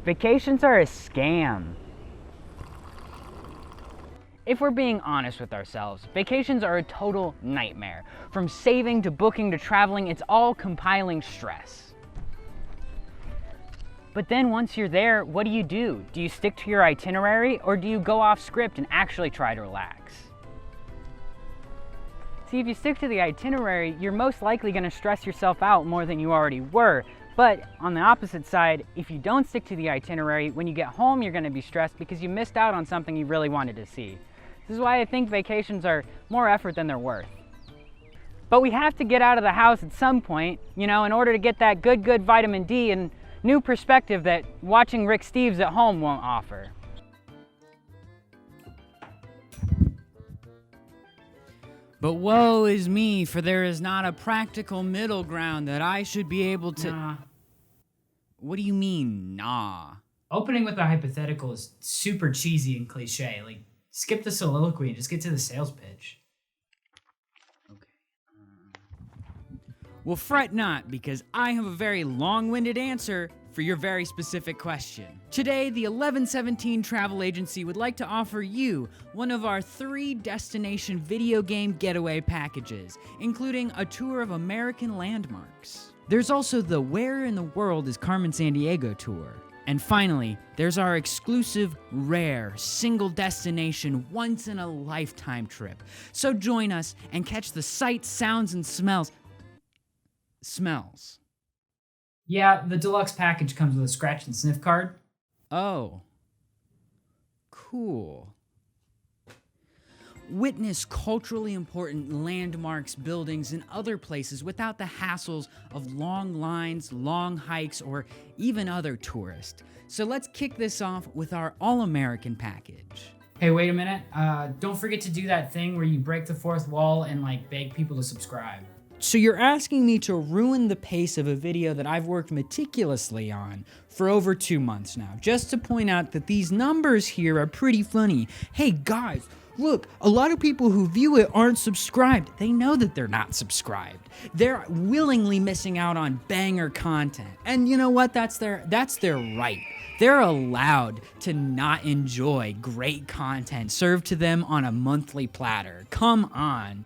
Vacations are a scam. If we're being honest with ourselves, vacations are a total nightmare. From saving to booking to traveling, it's all compiling stress. But then once you're there, what do? Do you stick to your itinerary, or do you go off script and actually try to relax? See, if you stick to the itinerary, you're most likely going to stress yourself out more than you already were. But on the opposite side, if you don't stick to the itinerary, when you get home, you're going to be stressed because you missed out on something you really wanted to see. This is why I think vacations are more effort than they're worth. But we have to get out of the house at some point, in order to get that good vitamin D and new perspective that watching Rick Steves at home won't offer. But woe is me, for there is not a practical middle ground that I should be able to... Nah. What do you mean, nah? Opening with a hypothetical is super cheesy and cliche. Like, skip the soliloquy and just get to the sales pitch. Well, fret not, because I have a very long-winded answer for your very specific question. Today, the 1117 Travel Agency would like to offer you one of our 3 destination video game getaway packages, including a tour of American landmarks. There's also the Where in the World is Carmen Sandiego tour. And finally, there's our exclusive, rare, single destination, once-in-a-lifetime trip. So join us and catch the sights, sounds, and smells. Yeah, the deluxe package comes with a scratch and sniff card. Oh. Cool. Witness culturally important landmarks, buildings, and other places without the hassles of long lines, long hikes, or even other tourists. So let's kick this off with our all-American package. Hey, wait a minute. Don't forget to do that thing where you break the fourth wall and beg people to subscribe. So you're asking me to ruin the pace of a video that I've worked meticulously on for over 2 months now, just to point out that these numbers here are pretty funny. Hey guys, look, a lot of people who view it aren't subscribed. They know that they're not subscribed. They're willingly missing out on banger content. And you know what? That's their right. They're allowed to not enjoy great content served to them on a monthly platter. Come on.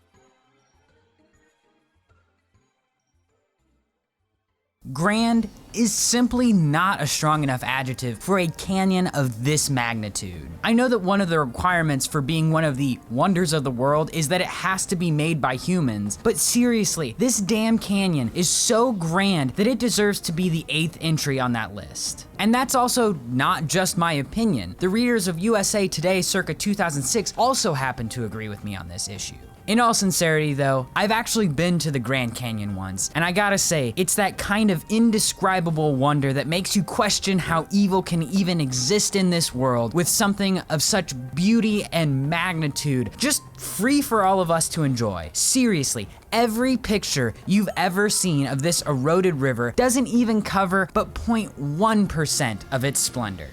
Grand is simply not a strong enough adjective for a canyon of this magnitude. I know that one of the requirements for being one of the wonders of the world is that it has to be made by humans, but seriously, this damn canyon is so grand that it deserves to be the 8th entry on that list. And that's also not just my opinion. The readers of USA Today circa 2006 also happen to agree with me on this issue. In all sincerity though, I've actually been to the Grand Canyon once, and I gotta say, it's that kind of indescribable wonder that makes you question how evil can even exist in this world with something of such beauty and magnitude, just free for all of us to enjoy. Seriously, every picture you've ever seen of this eroded river doesn't even cover but 0.1% of its splendor.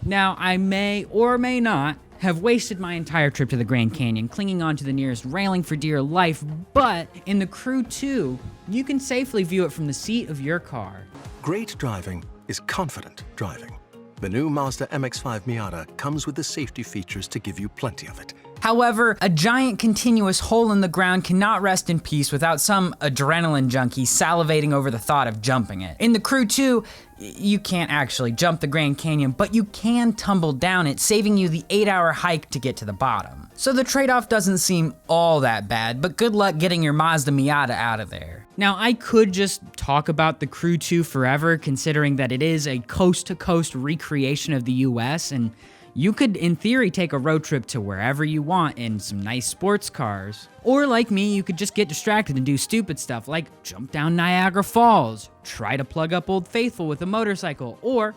Now, I may or may not have wasted my entire trip to the Grand Canyon clinging onto the nearest railing for dear life, but in the Crew 2, you can safely view it from the seat of your car. Great driving is confident driving. The new Mazda MX-5 Miata comes with the safety features to give you plenty of it. However, a giant continuous hole in the ground cannot rest in peace without some adrenaline junkie salivating over the thought of jumping it. In the Crew 2, you can't actually jump the Grand Canyon, but you can tumble down it, saving you the 8-hour hike to get to the bottom. So the trade-off doesn't seem all that bad, but good luck getting your Mazda Miata out of there. Now, I could just talk about the Crew 2 forever, considering that it is a coast-to-coast recreation of the US, and you could, in theory, take a road trip to wherever you want in some nice sports cars. Or like me, you could just get distracted and do stupid stuff like jump down Niagara Falls, try to plug up Old Faithful with a motorcycle, or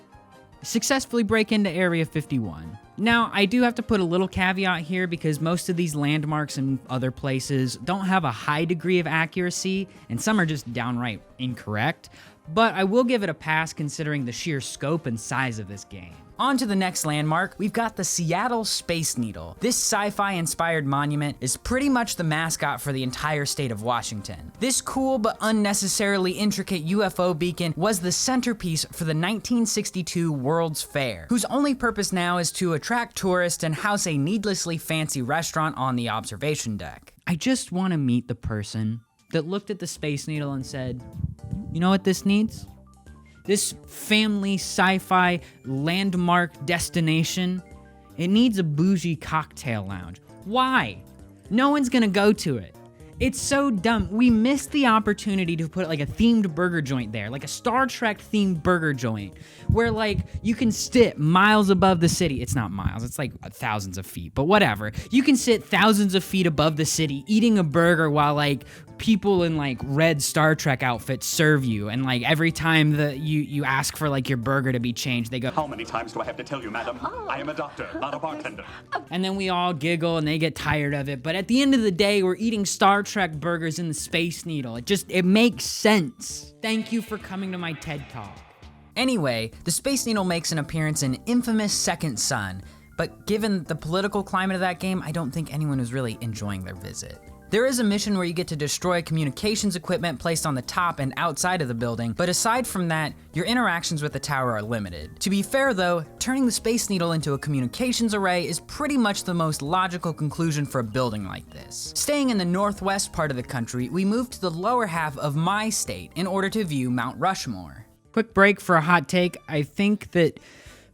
successfully break into Area 51. Now, I do have to put a little caveat here because most of these landmarks and other places don't have a high degree of accuracy, and some are just downright incorrect, but I will give it a pass considering the sheer scope and size of this game. On to the next landmark, we've got the Seattle Space Needle. This sci-fi inspired monument is pretty much the mascot for the entire state of Washington. This cool but unnecessarily intricate UFO beacon was the centerpiece for the 1962 World's Fair, whose only purpose now is to attract tourists and house a needlessly fancy restaurant on the observation deck. I just want to meet the person that looked at the Space Needle and said, you know what this needs? This family sci-fi landmark destination, it needs a bougie cocktail lounge. Why? No one's gonna go to it. It's so dumb. We missed the opportunity to put like a themed burger joint there, like a Star Trek themed burger joint, where like you can sit miles above the city. It's not miles, it's like thousands of feet, but whatever. You can sit thousands of feet above the city eating a burger while like people in like red Star Trek outfits serve you, and like every time that you ask for like your burger to be changed, they go, "How many times do I have to tell you, madam? I am a doctor, not a bartender." And then we all giggle and they get tired of it. But at the end of the day, we're eating Star Trek burgers in the Space Needle. It makes sense. Thank you for coming to my TED Talk. Anyway, the Space Needle makes an appearance in infamous Second Son, but given the political climate of that game, I don't think anyone was really enjoying their visit. There is a mission where you get to destroy communications equipment placed on the top and outside of the building, but aside from that, your interactions with the tower are limited. To be fair though, turning the Space Needle into a communications array is pretty much the most logical conclusion for a building like this. Staying in the northwest part of the country, we moved to the lower half of my state in order to view Mount Rushmore. Quick break for a hot take. I think that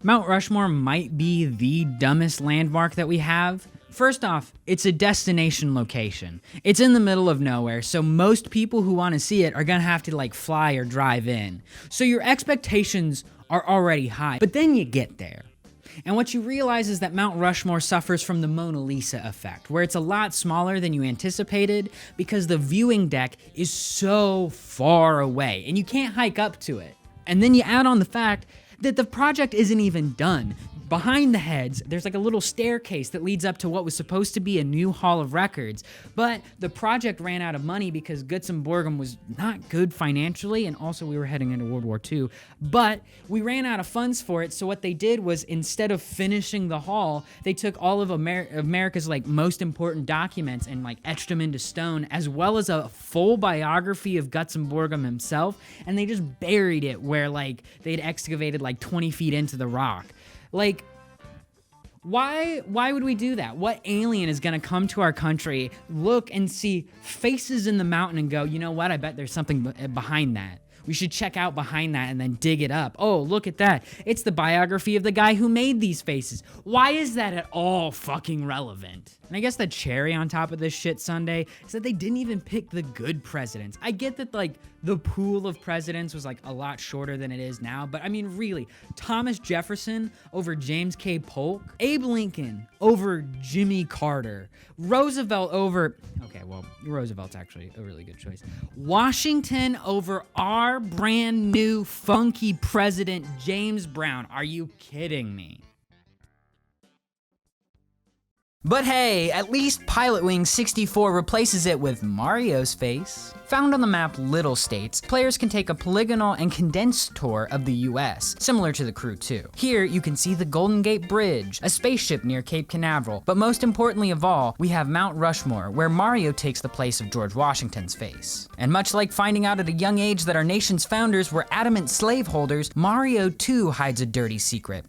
Mount Rushmore might be the dumbest landmark that we have. First off, it's a destination location. It's in the middle of nowhere, so most people who want to see it are gonna have to like fly or drive in. So your expectations are already high, but then you get there. And what you realize is that Mount Rushmore suffers from the Mona Lisa effect, where it's a lot smaller than you anticipated because the viewing deck is so far away and you can't hike up to it. And then you add on the fact that the project isn't even done. Behind the heads, there's like a little staircase that leads up to what was supposed to be a new Hall of Records, but the project ran out of money because Gutenberg was not good financially, and also we were heading into World War II, but we ran out of funds for it, so what they did was instead of finishing the hall, they took all of America's like most important documents and like etched them into stone, as well as a full biography of Gutenberg himself, and they just buried it where like they'd excavated like 20 feet into the rock. Like, why would we do that? What alien is gonna come to our country, look and see faces in the mountain and go, you know what, I bet there's something behind that. We should check out behind that and then dig it up. Oh, look at that. It's the biography of the guy who made these faces. Why is that at all fucking relevant? And I guess the cherry on top of this shit sundae is that they didn't even pick the good presidents. I get that like the pool of presidents was like a lot shorter than it is now, but I mean really, Thomas Jefferson over James K. Polk, Abe Lincoln over Jimmy Carter, Roosevelt over, okay, well, Roosevelt's actually a really good choice, Washington over our brand new funky president, James Brown. Are you kidding me? But hey, at least Pilotwings 64 replaces it with Mario's face. Found on the map Little States, players can take a polygonal and condensed tour of the US, similar to the Crew 2. Here, you can see the Golden Gate Bridge, a spaceship near Cape Canaveral, but most importantly of all, we have Mount Rushmore, where Mario takes the place of George Washington's face. And much like finding out at a young age that our nation's founders were adamant slaveholders, Mario too hides a dirty secret.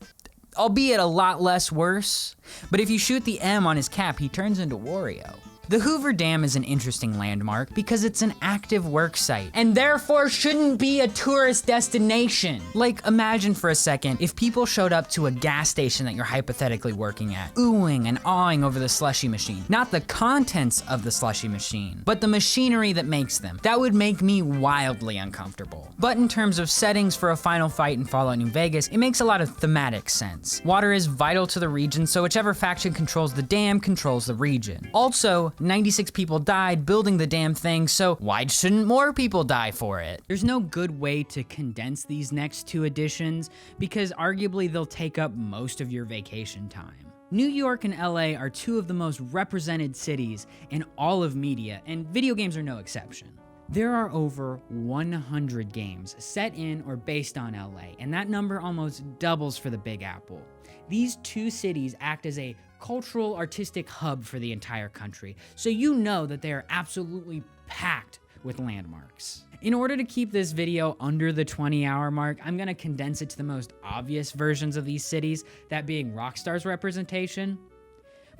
Albeit a lot less worse, but if you shoot the M on his cap, he turns into Wario. The Hoover Dam is an interesting landmark because it's an active work site, and therefore shouldn't be a tourist destination. Like, imagine for a second if people showed up to a gas station that you're hypothetically working at, oohing and awing over the slushy machine. Not the contents of the slushy machine, but the machinery that makes them. That would make me wildly uncomfortable. But in terms of settings for a final fight in Fallout New Vegas, it makes a lot of thematic sense. Water is vital to the region, so whichever faction controls the dam controls the region. Also, 96 people died building the damn thing, so why shouldn't more people die for it? There's no good way to condense these next two editions because arguably they'll take up most of your vacation time. New York and LA are two of the most represented cities in all of media, and video games are no exception. There are over 100 games set in or based on LA, and that number almost doubles for the Big Apple. These two cities act as a cultural, artistic hub for the entire country, so you know that they are absolutely packed with landmarks. In order to keep this video under the 20-hour mark, I'm gonna condense it to the most obvious versions of these cities, that being Rockstar's representation.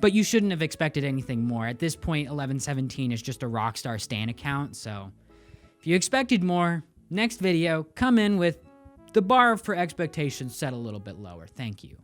But you shouldn't have expected anything more. At this point, 1117 is just a Rockstar Stan account, so if you expected more, next video, come in with the bar for expectations set a little bit lower. Thank you.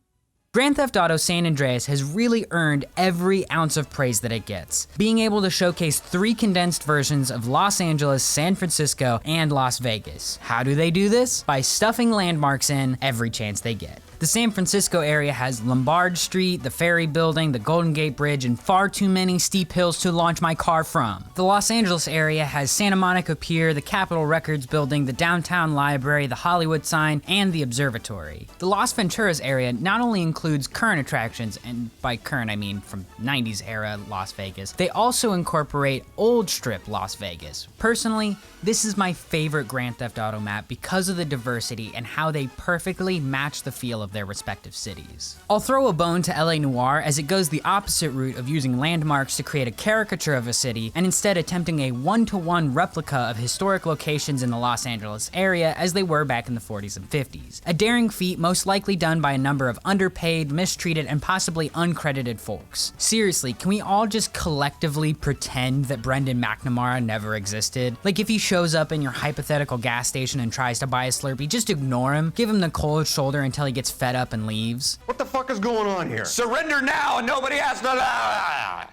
Grand Theft Auto San Andreas has really earned every ounce of praise that it gets, being able to showcase 3 condensed versions of Los Angeles, San Francisco, and Las Vegas. How do they do this? By stuffing landmarks in every chance they get. The San Francisco area has Lombard Street, the Ferry Building, the Golden Gate Bridge, and far too many steep hills to launch my car from. The Los Angeles area has Santa Monica Pier, the Capitol Records Building, the Downtown Library, the Hollywood Sign, and the Observatory. The Las Venturas area not only includes current attractions, and by current I mean from 90s era Las Vegas, they also incorporate old strip Las Vegas. Personally, this is my favorite Grand Theft Auto map because of the diversity and how they perfectly match the feel of their respective cities. I'll throw a bone to LA Noire as it goes the opposite route of using landmarks to create a caricature of a city and instead attempting a one-to-one replica of historic locations in the Los Angeles area as they were back in the 40s and 50s. A daring feat most likely done by a number of underpaid, mistreated, and possibly uncredited folks. Seriously, can we all just collectively pretend that Brendan McNamara never existed? Like if he shows up in your hypothetical gas station and tries to buy a Slurpee, just ignore him, give him the cold shoulder until he gets fed up and leaves. What the fuck is going on here? Surrender now and nobody has to.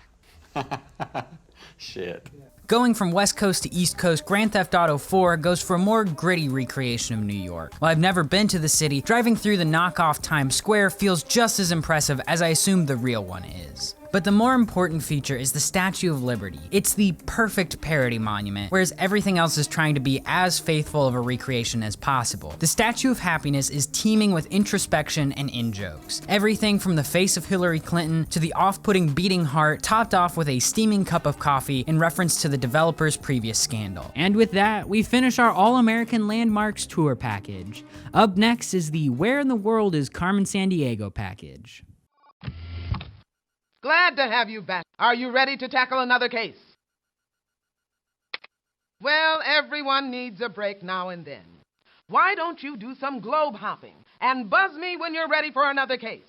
Shit. Going from West Coast to East Coast, Grand Theft Auto 4 goes for a more gritty recreation of New York. While I've never been to the city, driving through the knockoff Times Square feels just as impressive as I assume the real one is. But the more important feature is the Statue of Liberty. It's the perfect parody monument, whereas everything else is trying to be as faithful of a recreation as possible. The Statue of Happiness is teeming with introspection and in-jokes. Everything from the face of Hillary Clinton to the off-putting beating heart, topped off with a steaming cup of coffee in reference to the developer's previous scandal. And with that, we finish our All-American Landmarks tour package. Up next is the Where in the World is Carmen Sandiego package. Glad to have you back. Are you ready to tackle another case? Well, everyone needs a break now and then. Why don't you do some globe hopping and buzz me when you're ready for another case?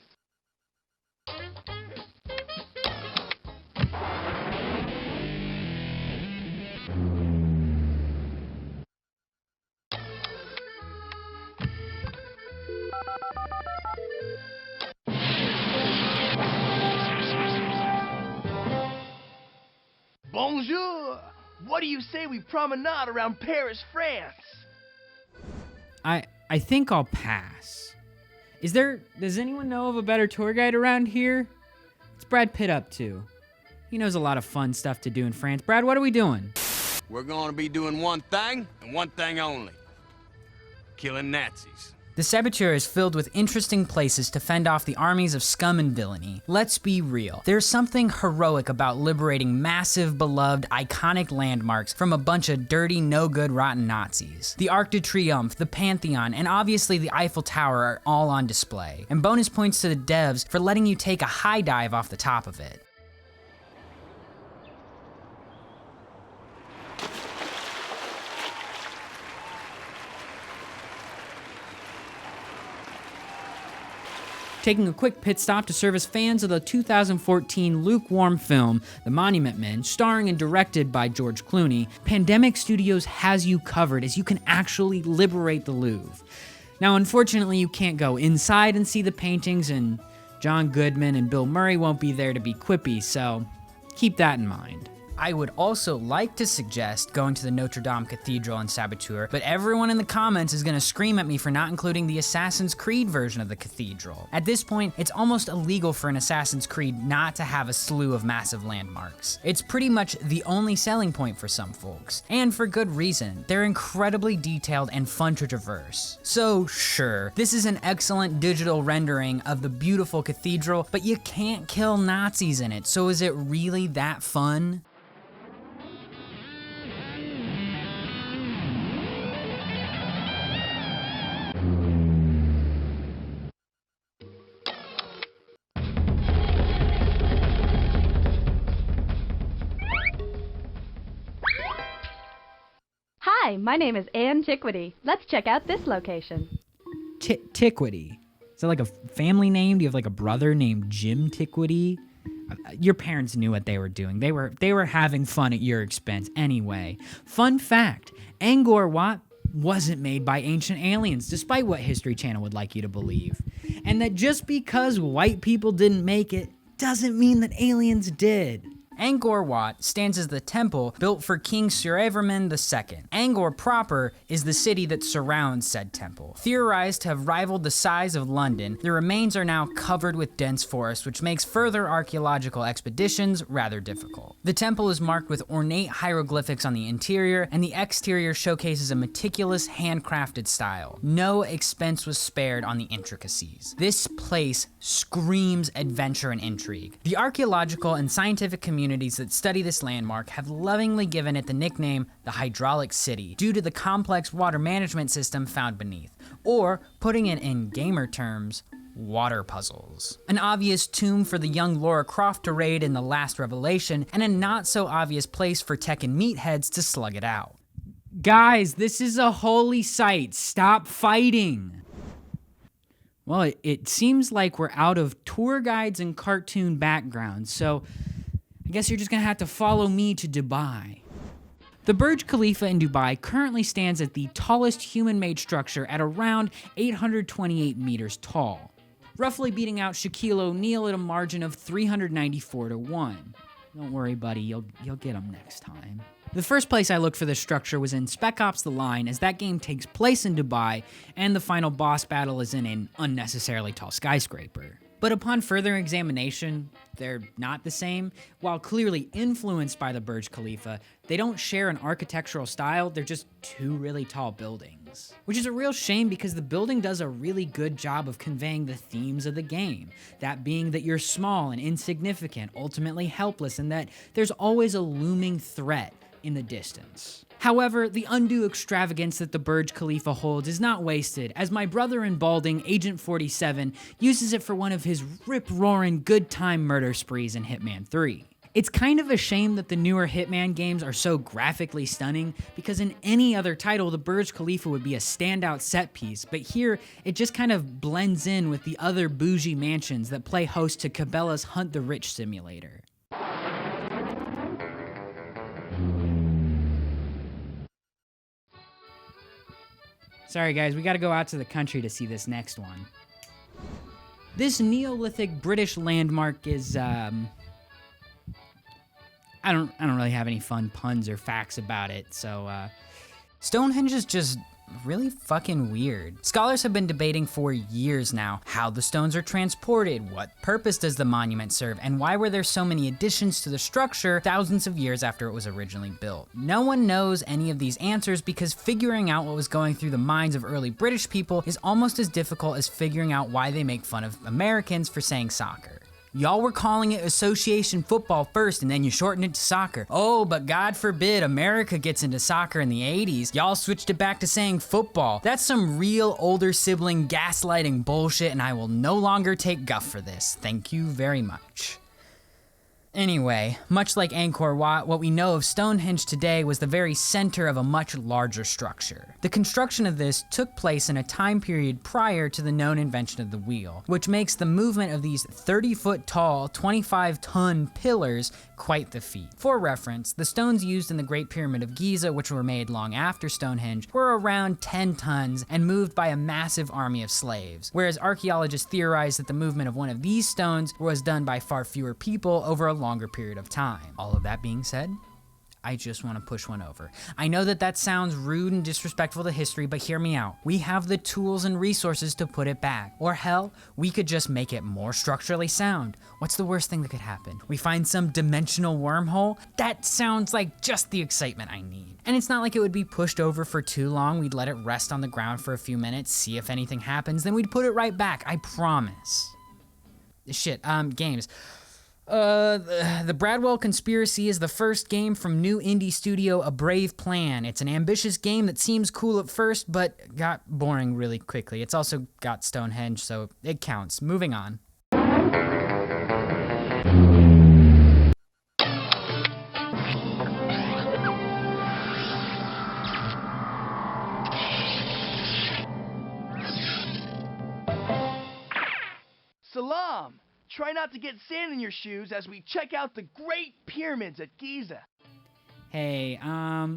Bonjour! What do you say we promenade around Paris, France? I think I'll pass. Does anyone know of a better tour guide around here? What's Brad Pitt up to? He knows a lot of fun stuff to do in France. Brad, what are we doing? We're gonna be doing one thing, and one thing only. Killing Nazis. The Saboteur is filled with interesting places to fend off the armies of scum and villainy. Let's be real. There's something heroic about liberating massive, beloved, iconic landmarks from a bunch of dirty, no-good, rotten Nazis. The Arc de Triomphe, the Pantheon, and obviously the Eiffel Tower are all on display. And bonus points to the devs for letting you take a high dive off the top of it. Taking a quick pit stop to service fans of the 2014 lukewarm film, The Monument Men, starring and directed by George Clooney, Pandemic Studios has you covered as you can actually liberate the Louvre. Now, unfortunately, you can't go inside and see the paintings, and John Goodman and Bill Murray won't be there to be quippy, so keep that in mind. I would also like to suggest going to the Notre Dame Cathedral in Saboteur, but everyone in the comments is gonna scream at me for not including the Assassin's Creed version of the cathedral. At this point, it's almost illegal for an Assassin's Creed not to have a slew of massive landmarks. It's pretty much the only selling point for some folks, and for good reason. They're incredibly detailed and fun to traverse. So sure, this is an excellent digital rendering of the beautiful cathedral, but you can't kill Nazis in it, so is it really that fun? Hi, my name is Ann Chickwitty. Let's check out this location. Tickwitty. Is that like a family name? Do you have like a brother named Jim Tickwitty? Your parents knew what they were doing. They were having fun at your expense anyway. Fun fact, Angkor Wat wasn't made by ancient aliens, despite what History Channel would like you to believe. And that just because white people didn't make it doesn't mean that aliens did. Angkor Wat stands as the temple built for King Suryavarman II. Angkor proper is the city that surrounds said temple. Theorized to have rivaled the size of London, the remains are now covered with dense forest, which makes further archaeological expeditions rather difficult. The temple is marked with ornate hieroglyphics on the interior, and the exterior showcases a meticulous, handcrafted style. No expense was spared on the intricacies. This place screams adventure and intrigue. The archaeological and scientific communities that study this landmark have lovingly given it the nickname the Hydraulic City due to the complex water management system found beneath, or putting it in gamer terms, water puzzles. An obvious tomb for the young Lara Croft to raid in The Last Revelation, and a not so obvious place for Tekken meatheads to slug it out. Guys, this is a holy site. Stop fighting. Well, it seems like we're out of tour guides and cartoon backgrounds, so I guess you're just gonna have to follow me to Dubai. The Burj Khalifa in Dubai currently stands as the tallest human-made structure at around 828 meters tall, roughly beating out Shaquille O'Neal at a margin of 394-1. Don't worry, buddy, you'll get him next time. The first place I looked for this structure was in Spec Ops: The Line, as that game takes place in Dubai, and the final boss battle is in an unnecessarily tall skyscraper. But upon further examination, they're not the same. While clearly influenced by the Burj Khalifa, they don't share an architectural style, they're just two really tall buildings. Which is a real shame because the building does a really good job of conveying the themes of the game. That being that you're small and insignificant, ultimately helpless, and that there's always a looming threat in the distance. However, the undue extravagance that the Burj Khalifa holds is not wasted, as my brother in balding, Agent 47, uses it for one of his rip-roaring good-time murder sprees in Hitman 3. It's kind of a shame that the newer Hitman games are so graphically stunning, because in any other title, the Burj Khalifa would be a standout set piece, but here, it just kind of blends in with the other bougie mansions that play host to Cabela's Hunt the Rich simulator. Sorry guys, we gotta go out to the country to see this next one. This Neolithic British landmark is, I don't really have any fun puns or facts about it, so, Stonehenge is just really fucking weird. Scholars have been debating for years now how the stones are transported, what purpose does the monument serve, and why were there so many additions to the structure thousands of years after it was originally built. No one knows any of these answers because figuring out what was going through the minds of early British people is almost as difficult as figuring out why they make fun of Americans for saying soccer. Y'all were calling it association football first and then you shortened it to soccer. Oh, but God forbid America gets into soccer in the 80s. Y'all switched it back to saying football. That's some real older sibling gaslighting bullshit, and I will no longer take guff for this. Thank you very much. Anyway, much like Angkor Wat, what we know of Stonehenge today was the very center of a much larger structure. The construction of this took place in a time period prior to the known invention of the wheel, which makes the movement of these 30-foot tall, 25-ton pillars quite the feat. For reference, the stones used in the Great Pyramid of Giza, which were made long after Stonehenge, were around 10 tons and moved by a massive army of slaves, whereas archaeologists theorize that the movement of one of these stones was done by far fewer people over a longer period of time. All of that being said, I just want to push one over. I know that sounds rude and disrespectful to history, but hear me out. We have the tools and resources to put it back. Or hell, we could just make it more structurally sound. What's the worst thing that could happen? We find some dimensional wormhole? That sounds like just the excitement I need. And it's not like it would be pushed over for too long. We'd let it rest on the ground for a few minutes, see if anything happens, then we'd put it right back, I promise. Shit, games. The Bradwell Conspiracy is the first game from new indie studio A Brave Plan. It's an ambitious game that seems cool at first, but got boring really quickly. It's also got Stonehenge, so it counts. Moving on. Salam! Try not to get sand in your shoes as we check out the Great Pyramids at Giza. Hey,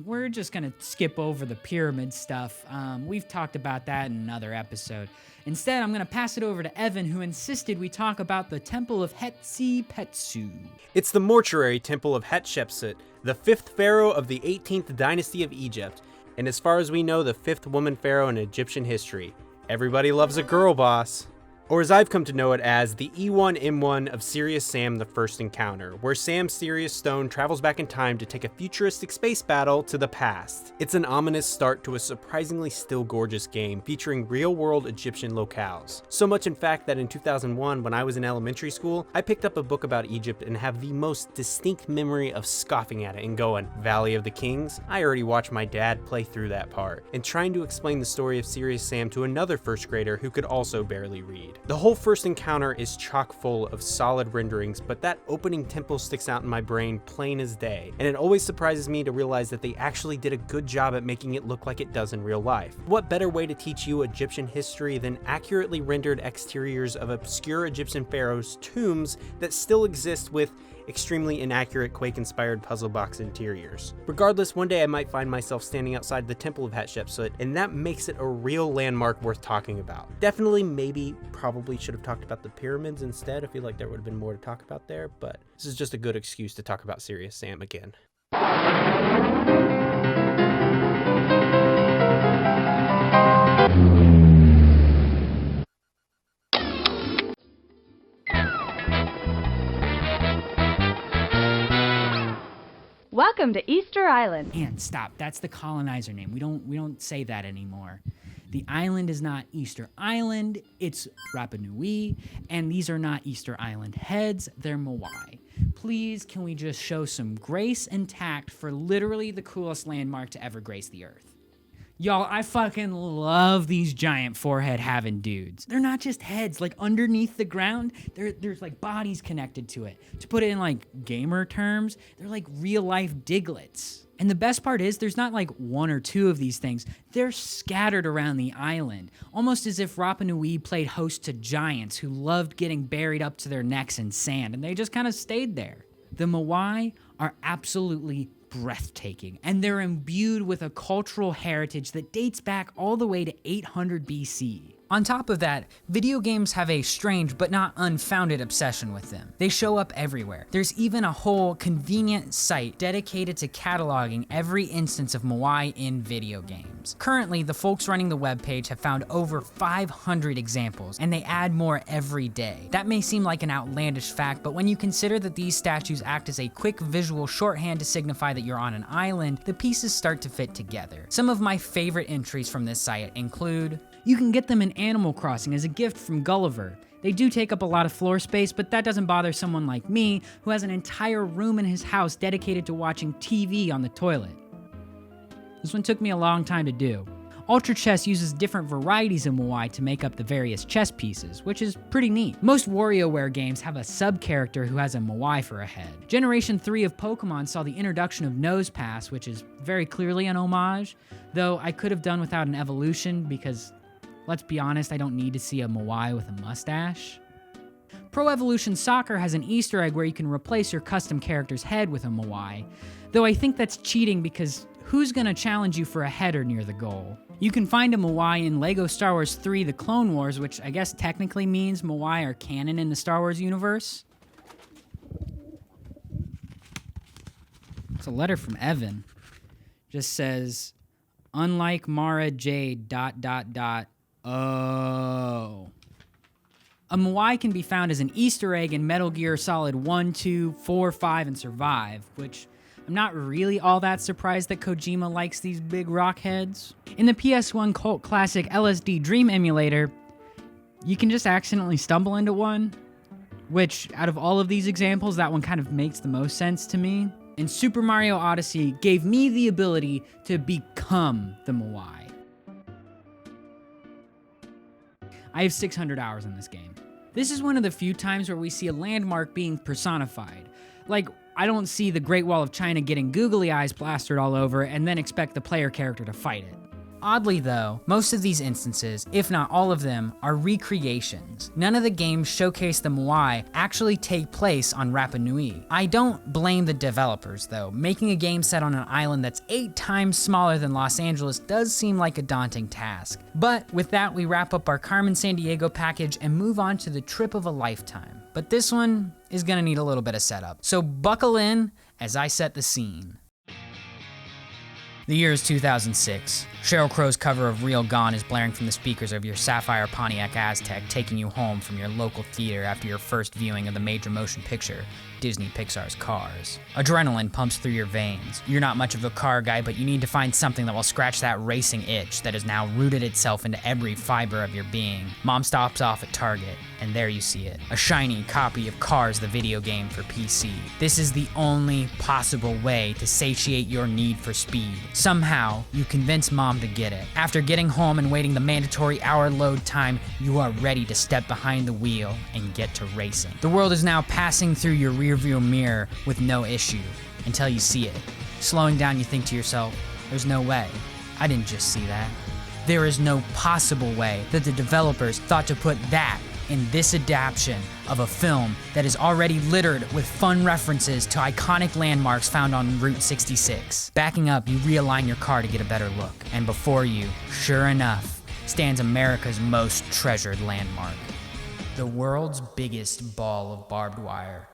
we're just gonna skip over the pyramid stuff. We've talked about that in another episode. Instead, I'm gonna pass it over to Evan, who insisted we talk about the Temple of Hetshepsut. It's the mortuary temple of Hatshepsut, the fifth pharaoh of the 18th dynasty of Egypt, and as far as we know, the fifth woman pharaoh in Egyptian history. Everybody loves a girl boss. Or as I've come to know it as, the E1M1 of Serious Sam the First Encounter, where Sam Sirius Stone travels back in time to take a futuristic space battle to the past. It's an ominous start to a surprisingly still gorgeous game featuring real-world Egyptian locales. So much in fact that in 2001, when I was in elementary school, I picked up a book about Egypt and have the most distinct memory of scoffing at it and going, Valley of the Kings? I already watched my dad play through that part, and trying to explain the story of Serious Sam to another first grader who could also barely read. The whole first encounter is chock full of solid renderings, but that opening temple sticks out in my brain plain as day, and it always surprises me to realize that they actually did a good job at making it look like it does in real life. What better way to teach you Egyptian history than accurately rendered exteriors of obscure Egyptian pharaohs' tombs that still exist with extremely inaccurate Quake-inspired puzzle box interiors. Regardless, one day I might find myself standing outside the Temple of Hatshepsut, and that makes it a real landmark worth talking about. Definitely, maybe, probably should have talked about the pyramids instead. I feel like there would have been more to talk about there, but this is just a good excuse to talk about Serious Sam again. Welcome to Easter Island. And stop, that's the colonizer name. We don't say that anymore. The island is not Easter Island, it's Rapa Nui, and these are not Easter Island heads, they're Moai. Please, can we just show some grace and tact for literally the coolest landmark to ever grace the earth? Y'all, I fucking love these giant forehead having dudes. They're not just heads, like underneath the ground, there's like bodies connected to it. To put it in like gamer terms, they're like real life diglets. And the best part is there's not like one or two of these things. They're scattered around the island, almost as if Rapa Nui played host to giants who loved getting buried up to their necks in sand, and they just kind of stayed there. The Moai are absolutely breathtaking, and they're imbued with a cultural heritage that dates back all the way to 800 BC. On top of that, video games have a strange but not unfounded obsession with them. They show up everywhere. There's even a whole convenient site dedicated to cataloging every instance of Moai in video games. Currently, the folks running the webpage have found over 500 examples, and they add more every day. That may seem like an outlandish fact, but when you consider that these statues act as a quick visual shorthand to signify that you're on an island, the pieces start to fit together. Some of my favorite entries from this site include: you can get them in Animal Crossing as a gift from Gulliver. They do take up a lot of floor space, but that doesn't bother someone like me, who has an entire room in his house dedicated to watching TV on the toilet. This one took me a long time to do. Ultra Chess uses different varieties of Moai to make up the various chess pieces, which is pretty neat. Most WarioWare games have a sub-character who has a Moai for a head. Generation 3 of Pokemon saw the introduction of Nosepass, which is very clearly an homage, though I could have done without an evolution because, let's be honest, I don't need to see a Moai with a mustache. Pro Evolution Soccer has an Easter egg where you can replace your custom character's head with a Moai, though I think that's cheating because who's gonna challenge you for a header near the goal? You can find a Moai in LEGO Star Wars 3 The Clone Wars, which I guess technically means Moai are canon in the Star Wars universe. It's a letter from Evan. Just says, unlike Mara Jade, ... Oh. A Moai can be found as an Easter egg in Metal Gear Solid 1, 2, 4, 5, and Survive, which I'm not really all that surprised that Kojima likes these big rock heads. In the PS1 cult classic LSD Dream emulator, you can just accidentally stumble into one, which out of all of these examples, that one kind of makes the most sense to me. And Super Mario Odyssey gave me the ability to become the Moai. I have 600 hours in this game. This is one of the few times where we see a landmark being personified. Like, I don't see the Great Wall of China getting googly eyes plastered all over and then expect the player character to fight it. Oddly though, most of these instances, if not all of them, are recreations. None of the games showcase the Moai actually take place on Rapa Nui. I don't blame the developers though. Making a game set on an island that's 8 times smaller than Los Angeles does seem like a daunting task. But with that, we wrap up our Carmen Sandiego package and move on to the trip of a lifetime. But this one is gonna need a little bit of setup. So buckle in as I set the scene. The year is 2006. Sheryl Crow's cover of Real Gone is blaring from the speakers of your Sapphire Pontiac Aztek, taking you home from your local theater after your first viewing of the major motion picture, Disney Pixar's Cars. Adrenaline pumps through your veins. You're not much of a car guy, but you need to find something that will scratch that racing itch that has now rooted itself into every fiber of your being. Mom stops off at Target, and there you see it. A shiny copy of Cars, the video game for PC. This is the only possible way to satiate your need for speed. Somehow, you convince Mom to get it. After getting home and waiting the mandatory hour load time, you are ready to step behind the wheel and get to racing. The world is now passing through your rearview mirror with no issue, until you see it. Slowing down, you think to yourself, there's no way. I didn't just see that. There is no possible way that the developers thought to put that in this adaptation of a film that is already littered with fun references to iconic landmarks found on Route 66. Backing up, you realign your car to get a better look. And before you, sure enough, stands America's most treasured landmark. The world's biggest ball of barbed wire.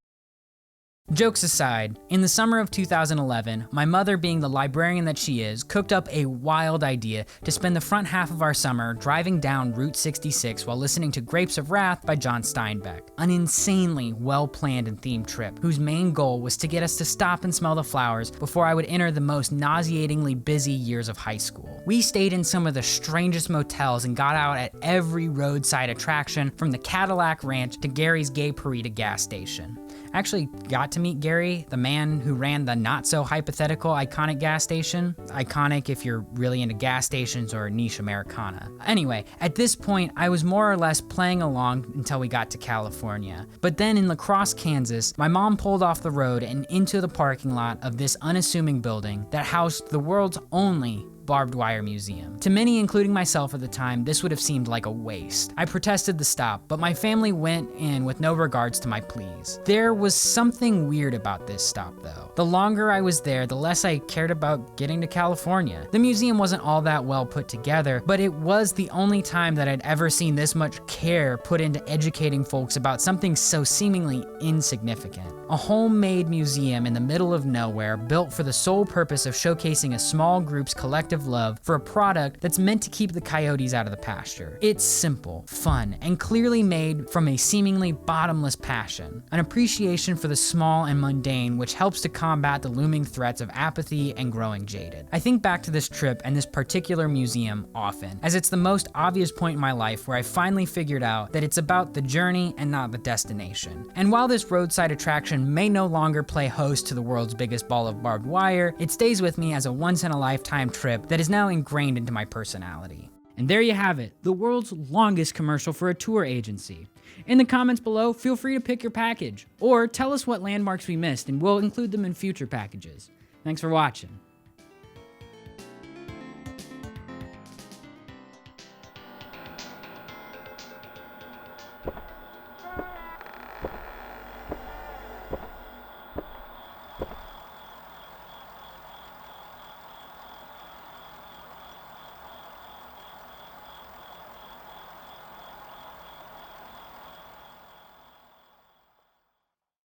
Jokes aside, in the summer of 2011, my mother, being the librarian that she is, cooked up a wild idea to spend the front half of our summer driving down Route 66 while listening to Grapes of Wrath by John Steinbeck. An insanely well-planned and themed trip, whose main goal was to get us to stop and smell the flowers before I would enter the most nauseatingly busy years of high school. We stayed in some of the strangest motels and got out at every roadside attraction, from the Cadillac Ranch to Gary's Gay Parita gas station. I actually got to meet Gary, the man who ran the not-so-hypothetical iconic gas station. Iconic if you're really into gas stations or niche Americana. Anyway, at this point, I was more or less playing along until we got to California. But then in La Crosse, Kansas, my mom pulled off the road and into the parking lot of this unassuming building that housed the world's only barbed wire museum. To many, including myself at the time, this would have seemed like a waste. I protested the stop, but my family went in with no regards to my pleas. There was something weird about this stop though. The longer I was there, the less I cared about getting to California. The museum wasn't all that well put together, but it was the only time that I'd ever seen this much care put into educating folks about something so seemingly insignificant. A homemade museum in the middle of nowhere, built for the sole purpose of showcasing a small group's collective love for a product that's meant to keep the coyotes out of the pasture. It's simple, fun, and clearly made from a seemingly bottomless passion. An appreciation for the small and mundane, which helps to combat the looming threats of apathy and growing jaded. I think back to this trip and this particular museum often, as it's the most obvious point in my life where I finally figured out that it's about the journey and not the destination. And while this roadside attraction may no longer play host to the world's biggest ball of barbed wire, it stays with me as a once-in-a-lifetime trip that is now ingrained into my personality. And there you have it, the world's longest commercial for a tour agency. In the comments below, feel free to pick your package, or tell us what landmarks we missed and we'll include them in future packages. Thanks for watching.